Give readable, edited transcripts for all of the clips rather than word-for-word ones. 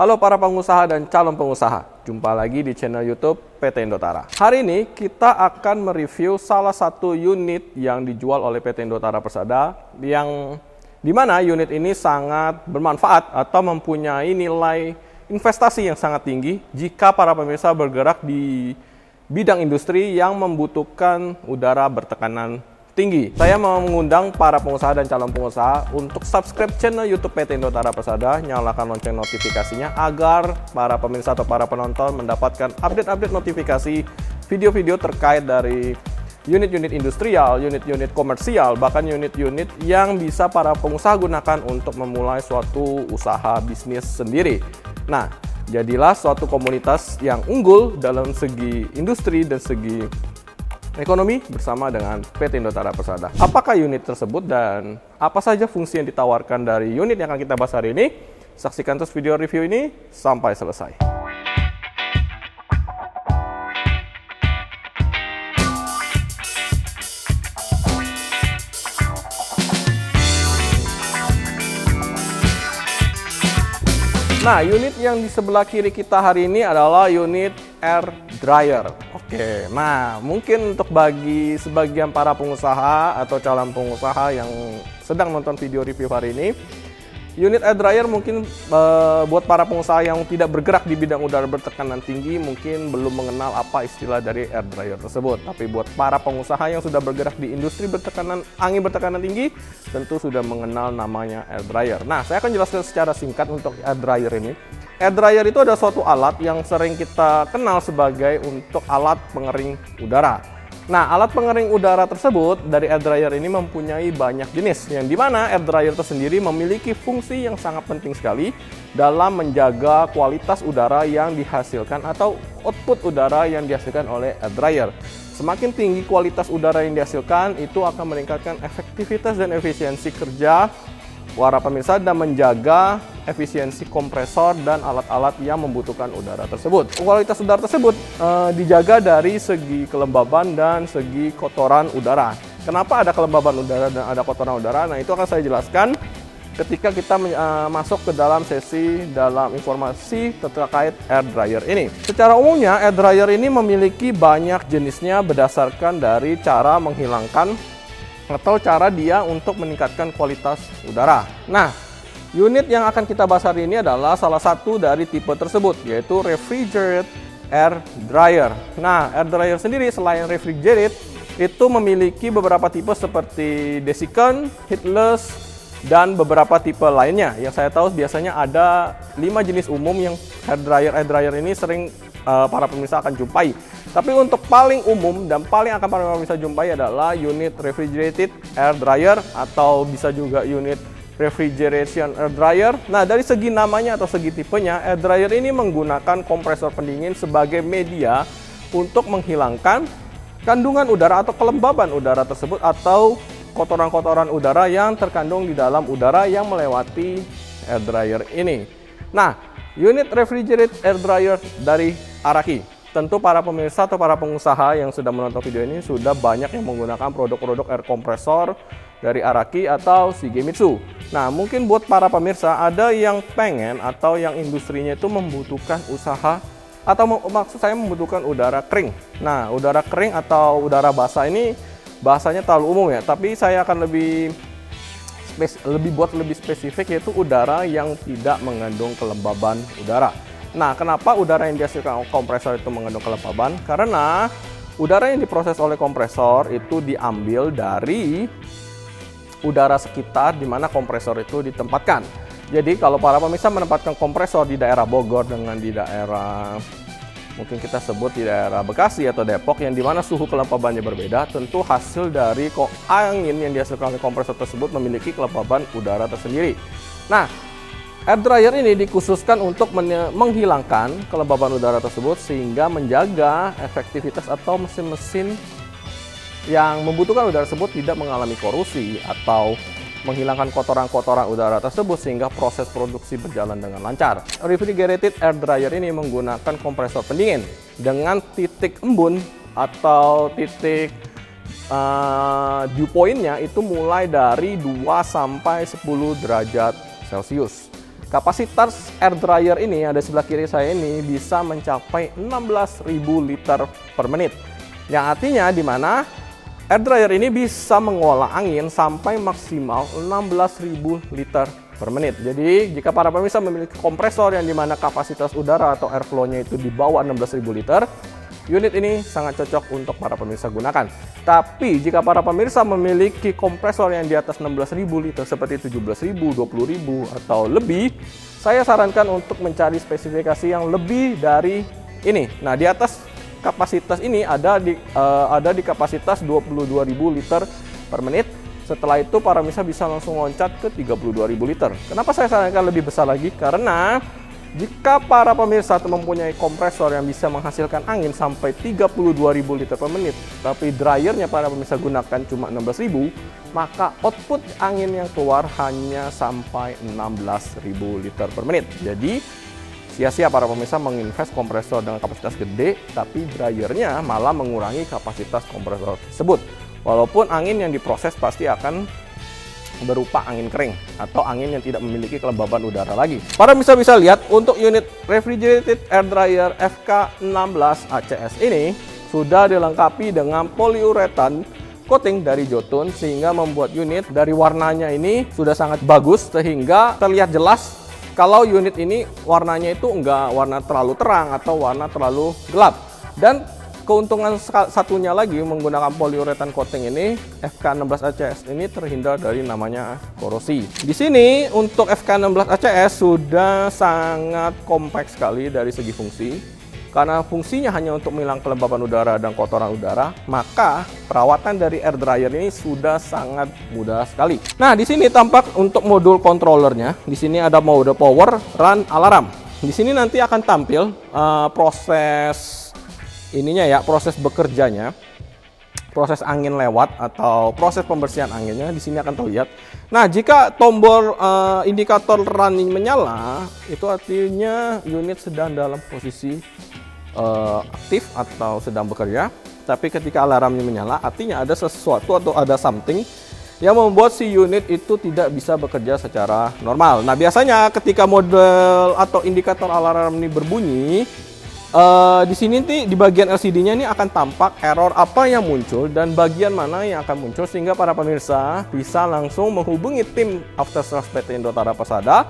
Halo para pengusaha dan calon pengusaha, jumpa lagi di channel YouTube PT Indotara. Hari ini kita akan mereview salah satu unit yang dijual oleh PT Indotara Persada yang dimana unit ini sangat bermanfaat atau mempunyai nilai investasi yang sangat tinggi jika para pemirsa bergerak di bidang industri yang membutuhkan udara bertekanan tinggi. Saya mau mengundang para pengusaha dan calon pengusaha untuk subscribe channel YouTube PT Indotara Persada, nyalakan lonceng notifikasinya agar para pemirsa atau para penonton mendapatkan update-update notifikasi video-video terkait dari unit-unit industrial, unit-unit komersial, bahkan unit-unit yang bisa para pengusaha gunakan untuk memulai suatu usaha bisnis sendiri. Nah, jadilah suatu komunitas yang unggul dalam segi industri dan segi ekonomi bersama dengan PT Indotara Persada. Apakah unit tersebut dan apa saja fungsi yang ditawarkan dari unit yang akan kita bahas hari ini? Saksikan terus video review ini sampai selesai. Nah, unit yang di sebelah kiri kita hari ini adalah unit air dryer. Oke, nah mungkin untuk bagi sebagian para pengusaha atau calon pengusaha yang sedang nonton video review hari ini, unit air dryer mungkin buat para pengusaha yang tidak bergerak di bidang udara bertekanan tinggi mungkin belum mengenal apa istilah dari air dryer tersebut. Tapi buat para pengusaha yang sudah bergerak di industri angin bertekanan tinggi tentu sudah mengenal namanya air dryer. Nah, saya akan jelaskan secara singkat untuk air dryer ini. Air dryer itu adalah suatu alat yang sering kita kenal sebagai untuk alat pengering udara. Nah, alat pengering udara tersebut dari air dryer ini mempunyai banyak jenis, yang dimana air dryer tersendiri memiliki fungsi yang sangat penting sekali dalam menjaga kualitas udara yang dihasilkan atau output udara yang dihasilkan oleh air dryer. Semakin tinggi kualitas udara yang dihasilkan, itu akan meningkatkan efektivitas dan efisiensi kerja para pemirsa dan menjaga efisiensi kompresor dan alat-alat yang membutuhkan udara tersebut. Kualitas udara tersebut dijaga dari segi kelembaban dan segi kotoran udara. Kenapa ada kelembaban udara dan ada kotoran udara? Nah, itu akan saya jelaskan ketika kita masuk ke dalam sesi dalam informasi terkait air dryer ini. Secara umumnya, air dryer ini memiliki banyak jenisnya berdasarkan dari cara menghilangkan atau cara dia untuk meningkatkan kualitas udara. Nah, unit yang akan kita bahas hari ini adalah salah satu dari tipe tersebut, yaitu refrigerated air dryer. Nah, air dryer sendiri selain refrigerated, itu memiliki beberapa tipe seperti desiccant, heatless, dan beberapa tipe lainnya. Yang saya tahu biasanya ada 5 jenis umum yang air dryer ini sering para pemirsa akan jumpai. Tapi untuk paling umum dan paling akan para pemirsa jumpai adalah unit refrigerated air dryer atau bisa juga unit refrigeration air dryer. Nah, dari segi namanya atau segi tipenya, air dryer ini menggunakan kompresor pendingin sebagai media untuk menghilangkan kandungan udara atau kelembaban udara tersebut atau kotoran-kotoran udara yang terkandung di dalam udara yang melewati air dryer ini. Nah, unit refrigerated air dryer dari Araki. Tentu para pemirsa atau para pengusaha yang sudah menonton video ini sudah banyak yang menggunakan produk-produk air kompresor dari Araki atau Shigemitsu. Nah, mungkin buat para pemirsa ada yang pengen atau yang industrinya itu membutuhkan usaha atau maksud saya membutuhkan udara kering. Nah, udara kering atau udara basah ini bahasanya terlalu umum ya, tapi saya akan lebih spesifik, yaitu udara yang tidak mengandung kelembaban udara. Nah, kenapa udara yang dihasilkan oleh kompresor itu mengandung kelembaban? Karena udara yang diproses oleh kompresor itu diambil dari udara sekitar di mana kompresor itu ditempatkan. Jadi, kalau para pemirsa menempatkan kompresor di daerah Bogor dengan di daerah mungkin kita sebut di daerah Bekasi atau Depok yang dimana suhu kelembabannya berbeda, tentu hasil dari angin yang dihasilkan oleh kompresor tersebut memiliki kelembaban udara tersendiri. Nah, air dryer ini dikhususkan untuk menghilangkan kelembaban udara tersebut sehingga menjaga efektivitas atau mesin-mesin yang membutuhkan udara tersebut tidak mengalami korosi atau menghilangkan kotoran-kotoran udara tersebut sehingga proses produksi berjalan dengan lancar. Refrigerated air dryer ini menggunakan kompresor pendingin dengan titik embun atau titik dew point-nya itu mulai dari 2 sampai 10 derajat Celcius. Kapasitas air dryer ini ada sebelah kiri saya ini bisa mencapai 16.000 liter per menit. Yang artinya di mana air dryer ini bisa mengolah angin sampai maksimal 16.000 liter per menit. Jadi jika para pemirsa memiliki kompresor yang dimana kapasitas udara atau airflow-nya itu di bawah 16.000 liter, unit ini sangat cocok untuk para pemirsa gunakan. Tapi jika para pemirsa memiliki kompresor yang di atas 16.000 liter seperti 17.000, 20.000 atau lebih, saya sarankan untuk mencari spesifikasi yang lebih dari ini. Nah, di atas kapasitas ini ada di kapasitas 22.000 liter per menit. Setelah itu para pemirsa bisa langsung loncat ke 32.000 liter. Kenapa saya sarankan lebih besar lagi? Karena jika para pemirsa mempunyai kompresor yang bisa menghasilkan angin sampai 32.000 liter per menit, tapi dryernya para pemirsa gunakan cuma 16.000, maka output angin yang keluar hanya sampai 16.000 liter per menit. Jadi sia-sia para pemirsa menginvest kompresor dengan kapasitas gede, tapi dryernya malah mengurangi kapasitas kompresor tersebut. Walaupun angin yang diproses pasti akan berupa angin kering atau angin yang tidak memiliki kelembaban udara lagi. Para bisa lihat untuk unit refrigerated air dryer FK16 ACS ini sudah dilengkapi dengan polyurethane coating dari Jotun, sehingga membuat unit dari warnanya ini sudah sangat bagus sehingga terlihat jelas kalau unit ini warnanya itu enggak warna terlalu terang atau warna terlalu gelap. Dan keuntungan satunya lagi menggunakan polyurethane coating ini, FK16 ACS ini terhindar dari namanya korosi. Di sini untuk FK16 ACS sudah sangat kompak sekali dari segi fungsi. Karena fungsinya hanya untuk menghilang kelembaban udara dan kotoran udara, maka perawatan dari air dryer ini sudah sangat mudah sekali. Nah, di sini tampak untuk modul controllernya. Di sini ada mode power, run, alarm. Di sini nanti akan tampil proses ininya ya, proses bekerjanya, proses angin lewat atau proses pembersihan anginnya di sini akan terlihat. Nah, jika tombol indikator run ini menyala, itu artinya unit sedang dalam posisi aktif atau sedang bekerja. Tapi ketika alarmnya menyala, artinya ada sesuatu atau ada something yang membuat si unit itu tidak bisa bekerja secara normal. Nah, biasanya ketika model atau indikator alarm ini berbunyi, di sini nih di bagian LCD-nya ini akan tampak error apa yang muncul dan bagian mana yang akan muncul, sehingga para pemirsa bisa langsung menghubungi tim After Sales PT Indotara Persada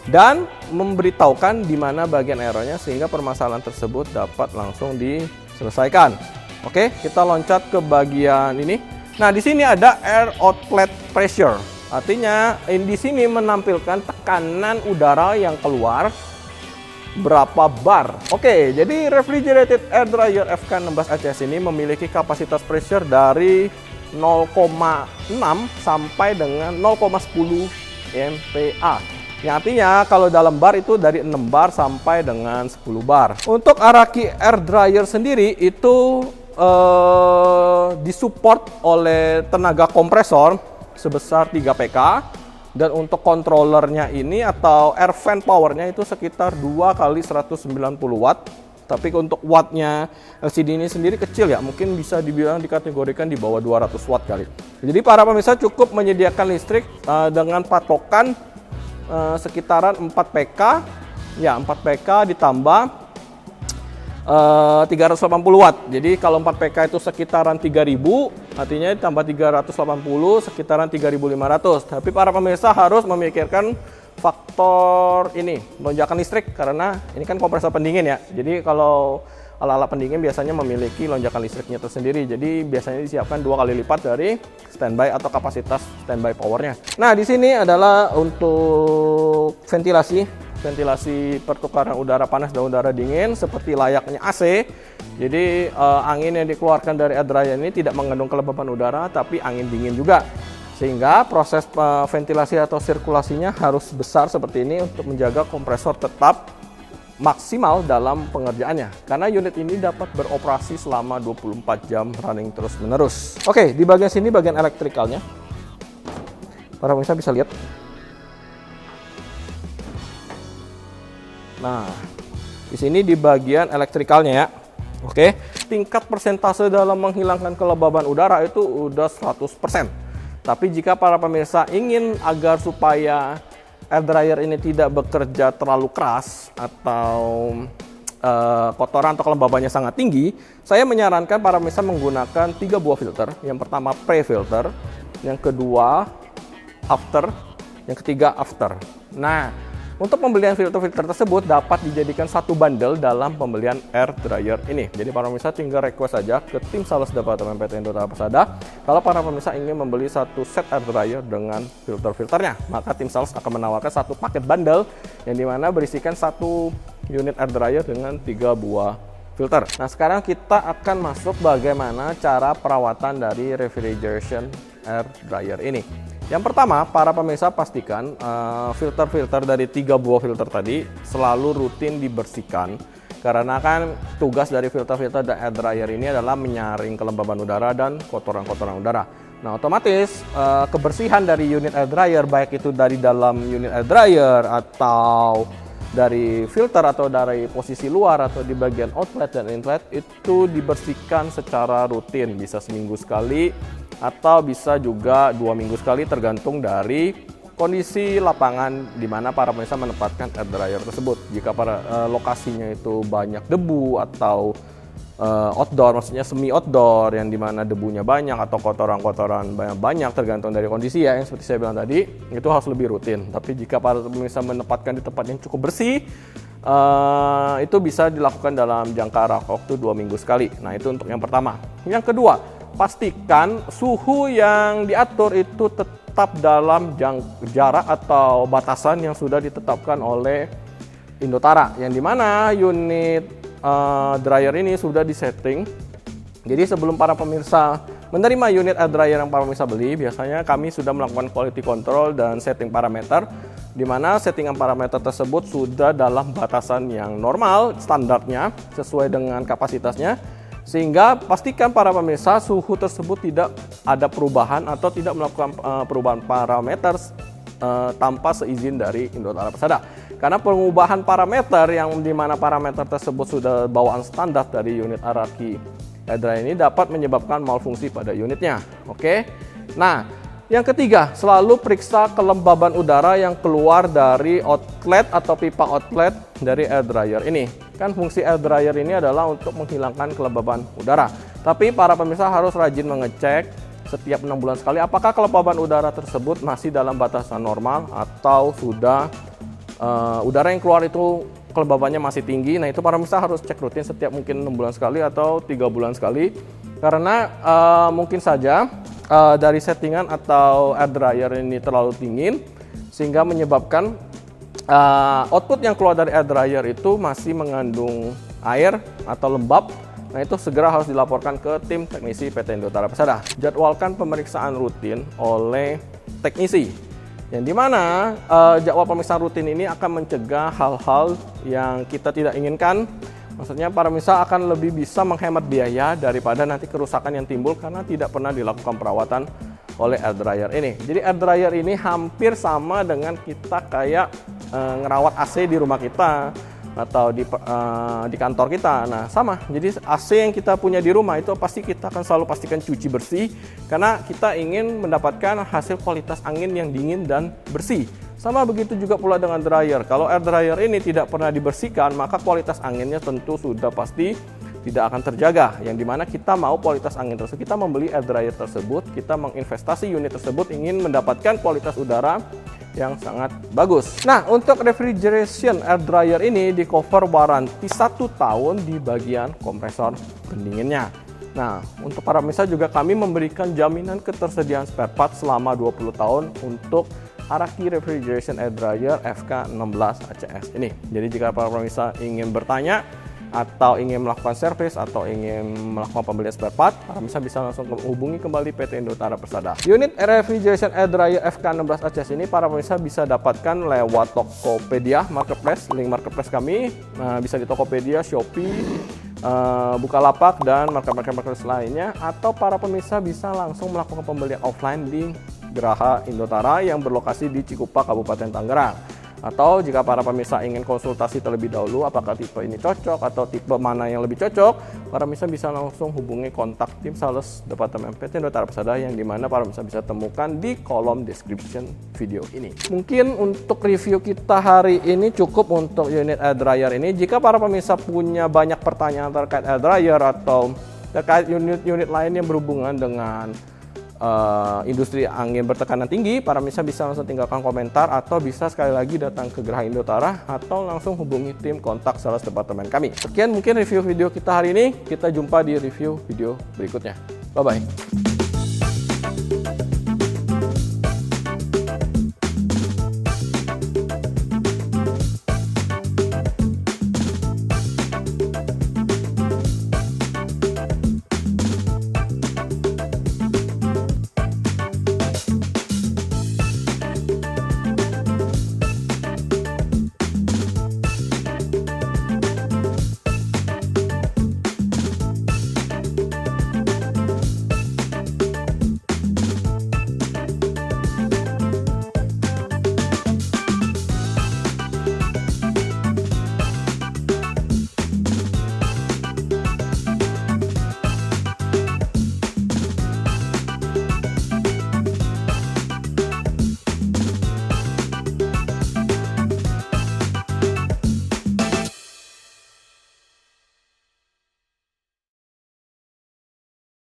dan memberitahukan di mana bagian errornya sehingga permasalahan tersebut dapat langsung diselesaikan. Oke, kita loncat ke bagian ini. Nah, di sini ada air outlet pressure. Artinya di sini menampilkan tekanan udara yang keluar berapa bar. Oke, jadi refrigerated air dryer FK16 ACS ini memiliki kapasitas pressure dari 0,6 sampai dengan 0,10 MPa. Yang artinya kalau dalam bar itu dari 6 bar sampai dengan 10 bar. Untuk Araki air dryer sendiri itu disupport oleh tenaga kompresor sebesar 3 PK. Dan untuk kontrolernya ini atau air fan powernya itu sekitar 2 kali 190 watt. Tapi untuk wattnya LCD ini sendiri kecil ya, mungkin bisa dibilang dikategorikan di bawah 200 watt kali. Jadi para pemirsa cukup menyediakan listrik dengan patokan sekitaran 4 PK. Ya, 4 PK ditambah 380 watt. Jadi kalau 4 PK itu sekitaran 3000, artinya ditambah 380 sekitaran 3500. Tapi para pemirsa harus memikirkan faktor ini, lonjakan listrik, karena ini kan kompresor pendingin ya. Jadi kalau ala-ala pendingin biasanya memiliki lonjakan listriknya tersendiri. Jadi biasanya disiapkan 2 kali lipat dari standby atau kapasitas standby powernya. Nah, di sini adalah untuk ventilasi pertukaran udara panas dan udara dingin seperti layaknya AC. Jadi angin yang dikeluarkan dari air dryer ini tidak mengandung kelembaban udara, tapi angin dingin juga. Sehingga proses ventilasi atau sirkulasinya harus besar seperti ini untuk menjaga kompresor tetap maksimal dalam pengerjaannya. Karena unit ini dapat beroperasi selama 24 jam running terus menerus. Oke, di bagian sini bagian elektrikalnya. Para pemirsa bisa lihat. Nah, di sini di bagian elektrikalnya ya. Oke, tingkat persentase dalam menghilangkan kelembaban udara itu udah 100%. Tapi jika para pemirsa ingin agar supaya air dryer ini tidak bekerja terlalu keras atau kotoran atau kelembabannya sangat tinggi, saya menyarankan para pemirsa menggunakan 3 buah filter. Yang pertama pre-filter, yang kedua after, yang ketiga after. Nah, untuk pembelian filter-filter tersebut dapat dijadikan satu bundle dalam pembelian air dryer ini. Jadi para pemirsa tinggal request saja ke tim sales Departemen PT Indotara Persada. Kalau para pemirsa ingin membeli satu set air dryer dengan filter-filternya, maka tim sales akan menawarkan satu paket bundle yang dimana berisikan satu unit air dryer dengan 3 buah filter. Nah, sekarang kita akan masuk bagaimana cara perawatan dari refrigeration air dryer ini. Yang pertama, para pemirsa pastikan filter-filter dari 3 buah filter tadi selalu rutin dibersihkan. Karena kan tugas dari filter-filter dan air dryer ini adalah menyaring kelembaban udara dan kotoran-kotoran udara. Nah, otomatis kebersihan dari unit air dryer, baik itu dari dalam unit air dryer atau dari filter atau dari posisi luar atau di bagian outlet dan inlet, itu dibersihkan secara rutin, bisa seminggu sekali atau bisa juga 2 minggu sekali, tergantung dari kondisi lapangan di mana para pemirsa menempatkan air dryer tersebut. Jika lokasinya itu banyak debu atau outdoor, maksudnya semi outdoor yang dimana debunya banyak atau kotoran-kotoran banyak, tergantung dari kondisi ya, yang seperti saya bilang tadi, itu harus lebih rutin. Tapi jika para pemirsa menempatkan di tempat yang cukup bersih, itu bisa dilakukan dalam jangka waktu 2 minggu sekali. Nah, itu untuk yang pertama. Yang kedua, pastikan suhu yang diatur itu tetap dalam jarak atau batasan yang sudah ditetapkan oleh Indotara, yang dimana unit dryer ini sudah disetting. Jadi sebelum para pemirsa menerima unit air dryer yang para pemirsa beli, biasanya kami sudah melakukan quality control dan setting parameter, di mana settingan parameter tersebut sudah dalam batasan yang normal, standarnya sesuai dengan kapasitasnya, sehingga pastikan para pemirsa suhu tersebut tidak ada perubahan atau tidak melakukan perubahan parameter tanpa seizin dari Indotara Persada. Karena pengubahan parameter yang dimana parameter tersebut sudah bawaan standar dari unit Araki air dryer ini dapat menyebabkan malfungsi pada unitnya. Oke. Nah, yang ketiga, selalu periksa kelembaban udara yang keluar dari outlet atau pipa outlet dari air dryer ini. Kan fungsi air dryer ini adalah untuk menghilangkan kelembaban udara. Tapi para pemirsa harus rajin mengecek setiap 6 bulan sekali apakah kelembaban udara tersebut masih dalam batasan normal atau sudah udara yang keluar itu kelembabannya masih tinggi. Nah, itu para pemirsa harus cek rutin setiap mungkin 6 bulan sekali atau 3 bulan sekali. Karena mungkin saja dari settingan atau air dryer ini terlalu dingin sehingga menyebabkan output yang keluar dari air dryer itu masih mengandung air atau lembab. Nah, itu segera harus dilaporkan ke tim teknisi PT Indotara Persada. Jadwalkan pemeriksaan rutin oleh teknisi, yang dimana jadwal pemeriksaan rutin ini akan mencegah hal-hal yang kita tidak inginkan. Maksudnya para pemirsa akan lebih bisa menghemat biaya daripada nanti kerusakan yang timbul karena tidak pernah dilakukan perawatan oleh air dryer ini. Jadi air dryer ini hampir sama dengan kita kayak ngerawat AC di rumah kita atau di kantor kita. Nah, sama. Jadi AC yang kita punya di rumah itu pasti kita akan selalu pastikan cuci bersih karena kita ingin mendapatkan hasil kualitas angin yang dingin dan bersih. Sama begitu juga pula dengan dryer. Kalau air dryer ini tidak pernah dibersihkan, maka kualitas anginnya tentu sudah pasti tidak akan terjaga. Yang dimana kita mau kualitas angin tersebut, kita membeli air dryer tersebut, kita menginvestasi unit tersebut ingin mendapatkan kualitas udara yang sangat bagus. Nah, untuk refrigeration air dryer ini di cover waranti 1 tahun di bagian kompresor pendinginnya. Nah, untuk para pemirsa juga kami memberikan jaminan ketersediaan spare part selama 20 tahun untuk Araki Refrigeration Air Dryer FK16 ACS ini. Jadi jika para pemirsa ingin bertanya atau ingin melakukan servis atau ingin melakukan pembelian spare part, para pemirsa bisa langsung hubungi kembali PT Indotara Persada. Unit Refrigeration Air Dryer FK16 ACS ini para pemirsa bisa dapatkan lewat Tokopedia Marketplace. Link Marketplace kami bisa di Tokopedia, Shopee, Bukalapak, dan marketplace lainnya, atau para pemirsa bisa langsung melakukan pembelian offline di Geraha Indotara yang berlokasi di Cikupa, Kabupaten Tangerang. Atau jika para pemirsa ingin konsultasi terlebih dahulu apakah tipe ini cocok atau tipe mana yang lebih cocok, para pemirsa bisa langsung hubungi kontak tim sales Departemen PT Indotara Persada yang dimana para pemirsa bisa temukan di kolom description video ini. Mungkin untuk review kita hari ini cukup untuk unit air dryer ini. Jika para pemirsa punya banyak pertanyaan terkait air dryer atau terkait unit-unit lain yang berhubungan dengan industri angin bertekanan tinggi, para pemirsa bisa langsung tinggalkan komentar atau bisa sekali lagi datang ke Geraha Indotara atau langsung hubungi tim kontak sales departemen kami. Sekian mungkin review video kita hari ini, kita jumpa di review video berikutnya. Bye-bye.